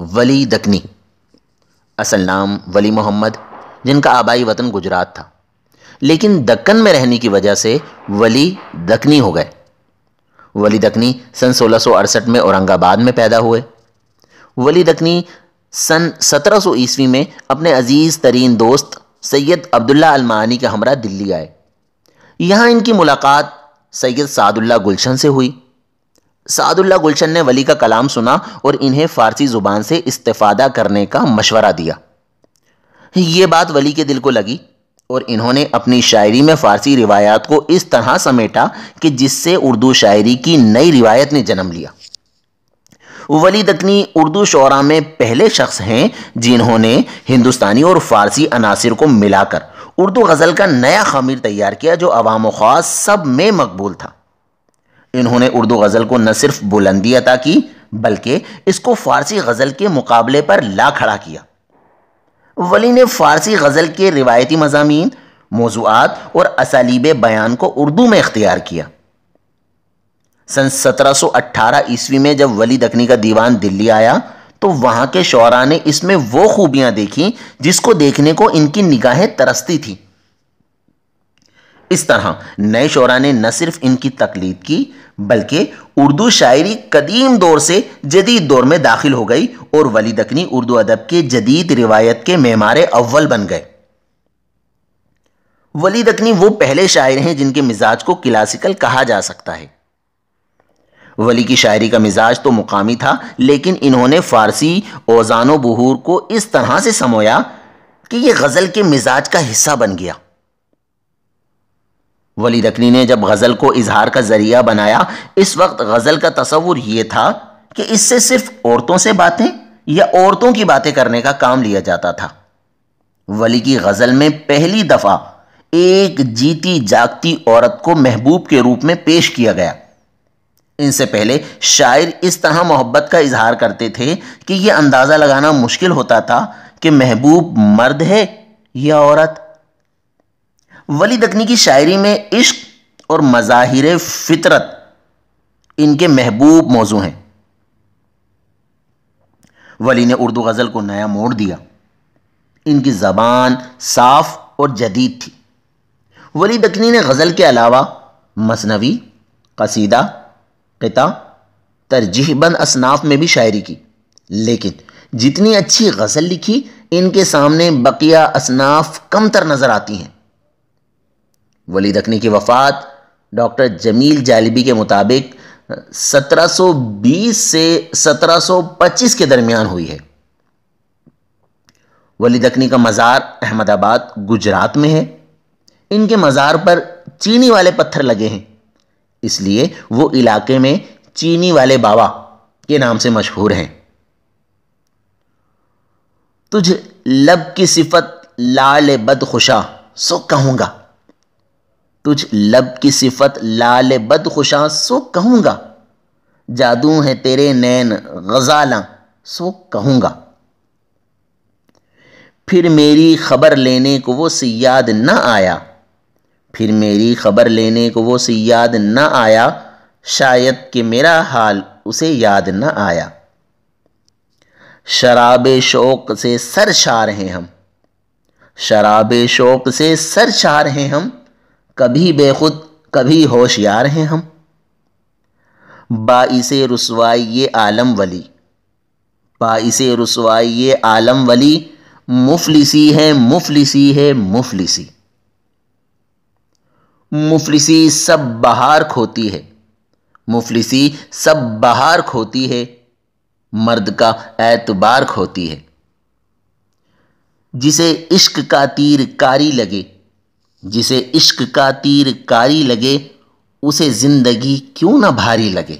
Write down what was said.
ولی دکنی، اصل نام ولی محمد، جن کا آبائی وطن گجرات تھا، لیکن دکن میں رہنے کی وجہ سے ولی دکنی ہو گئے۔ ولی دکنی سن 1668 میں اورنگ آباد میں پیدا ہوئے۔ ولی دکنی سن 1700 عیسوی میں اپنے عزیز ترین دوست سید عبداللہ المعانی کے ہمراہ دلی آئے۔ یہاں ان کی ملاقات سید سعد اللہ گلشن سے ہوئی۔ سعد اللہ گلشن نے ولی کا کلام سنا اور انہیں فارسی زبان سے استفادہ کرنے کا مشورہ دیا۔ یہ بات ولی کے دل کو لگی اور انہوں نے اپنی شاعری میں فارسی روایات کو اس طرح سمیٹا کہ جس سے اردو شاعری کی نئی روایت نے جنم لیا۔ ولی دکنی اردو شعراء میں پہلے شخص ہیں جنہوں نے ہندوستانی اور فارسی عناصر کو ملا کر اردو غزل کا نیا خمیر تیار کیا جو عوام و خاص سب میں مقبول تھا۔ انہوں نے اردو غزل کو نہ صرف بلندی عطا کی بلکہ اس کو فارسی غزل کے مقابلے پر لا کھڑا کیا۔ ولی نے فارسی غزل کے روایتی مضامین، موضوعات اور اسالیب بیان کو اردو میں اختیار کیا۔ سن 1718 عیسوی میں جب ولی دکنی کا دیوان دلی آیا تو وہاں کے شعراء نے اس میں وہ خوبیاں دیکھیں جس کو دیکھنے کو ان کی نگاہیں ترستی تھیں۔ اس طرح نئے شعراء نے نہ صرف ان کی تقلید کی بلکہ اردو شاعری قدیم دور سے جدید دور میں داخل ہو گئی اور ولی دکنی اردو ادب کے جدید روایت کے معمار اول بن گئے۔ ولی دکنی وہ پہلے شاعر ہیں جن کے مزاج کو کلاسیکل کہا جا سکتا ہے۔ ولی کی شاعری کا مزاج تو مقامی تھا لیکن انہوں نے فارسی اوزان و بحور کو اس طرح سے سمویا کہ یہ غزل کے مزاج کا حصہ بن گیا۔ ولی دکنی نے جب غزل کو اظہار کا ذریعہ بنایا اس وقت غزل کا تصور یہ تھا کہ اس سے صرف عورتوں سے باتیں یا عورتوں کی باتیں کرنے کا کام لیا جاتا تھا۔ ولی کی غزل میں پہلی دفعہ ایک جیتی جاگتی عورت کو محبوب کے روپ میں پیش کیا گیا۔ ان سے پہلے شاعر اس طرح محبت کا اظہار کرتے تھے کہ یہ اندازہ لگانا مشکل ہوتا تھا کہ محبوب مرد ہے یا عورت۔ ولی دکنی کی شاعری میں عشق اور مظاہر فطرت ان کے محبوب موضوع ہیں۔ ولی نے اردو غزل کو نیا موڑ دیا۔ ان کی زبان صاف اور جدید تھی۔ ولی دکنی نے غزل کے علاوہ مثنوی، قصیدہ، قطع، ترجیح بند اصناف میں بھی شاعری کی، لیکن جتنی اچھی غزل لکھی ان کے سامنے بقیہ اصناف کم تر نظر آتی ہیں۔ ولی دکنی کی وفات ڈاکٹر جمیل جالبی کے مطابق 1720 سے 1725 کے درمیان ہوئی ہے۔ ولی دکنی کا مزار احمد آباد گجرات میں ہے۔ ان کے مزار پر چینی والے پتھر لگے ہیں، اس لیے وہ علاقے میں چینی والے بابا کے نام سے مشہور ہیں۔ تجھ لب کی صفت لال بد خوشا سو کہوں گا، تجھ لب کی صفت لال بد خوشا سو کہوں گا، جادو ہے تیرے نین غزالاں سو کہوں گا۔ پھر میری خبر لینے کو وہ صیاد نہ آیا، پھر میری خبر لینے کو وہ صیاد نہ آیا، شاید کہ میرا حال اسے یاد نہ آیا۔ شراب شوق سے سرشار ہیں ہم، شراب شوق سے سرشار ہیں ہم، کبھی بے خود کبھی ہوشیار ہیں ہم۔ باعث رسوائی یہ عالم ولی، باعث رسوائی یہ عالم ولی، مفلسی ہے مفلسی ہے مفلسی۔ مفلسی سب بہار کھوتی ہے، مفلسی سب بہار کھوتی ہے، مرد کا اعتبار کھوتی ہے۔ جسے عشق کا تیر کاری لگے، جسے عشق کا تیر کاری لگے، اسے زندگی کیوں نہ بھاری لگے۔